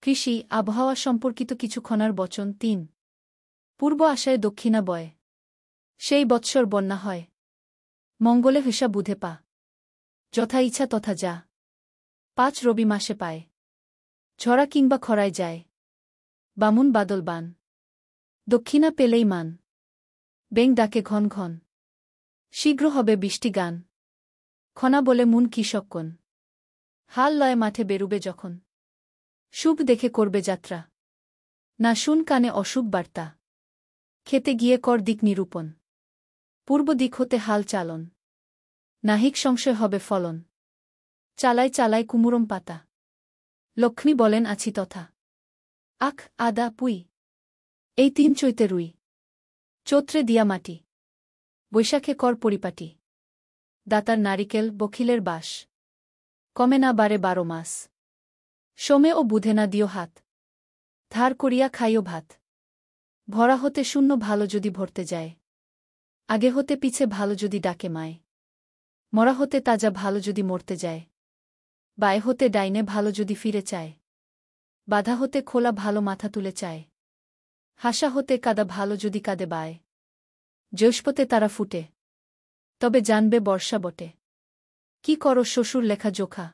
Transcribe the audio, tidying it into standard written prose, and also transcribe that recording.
কৃষি আবহাওয়া সম্পর্কিত কিছু খনার বচন ৩ পূর্ব আশায় দক্ষিণা বয় সেই বৎসর বন্যা হয় মঙ্গলে হিসা বুধে পা যথা ইচ্ছা তথা যা ৫ রবি মাসে পায় ঝরা কিংবা খরায় যায় বামুন বাদল বান দক্ষিণা পেলেই মান বেং ডাকে ঘন ঘন শীঘ্র হবে বৃষ্টি গান খনা বলে মুন কৃষকগণ হাল লয় মাঠে বেরুবে যখন শুভ দেখে করবে যাত্রা না শুন কানে অশুভ বার্তা খেতে গিয়ে কর দিক নিরূপণ পূর্ব দিক হতে হাল চালন নাহিক সংশয় হবে ফলন চালায় চালায় কুমুরম পাতা লক্ষ্মী বলেন আছি তথা আখ আদা পুই এই ৩ চৈতে রুই চৈত্রে দিয়া মাটি বৈশাখে কর পরিপাটি দাতার নারিকেল বখিলের বাস কমে না বারে ১২ মাস সোমে ও বুধে না দিও হাত ধার করিয়া খাইও ভাত ভরা হতে শূন্য ভালো যদি ভরতে যায় আগে হতে পিছে ভালো যদি ডাকে মায় মরা হতে তাজা ভালো যদি মরতে যায় বায় হতে ডাইনে ভালো যদি ফিরে চায় বাধা হতে খোলা ভালো মাথা তুলে চায় হাসা হতে কাদা ভালো যদি কাঁদে বায় জ্যৈষ্পতে তারা ফুটে তবে জানবে বর্ষা বটে কি করো শ্বশুর লেখা জোখা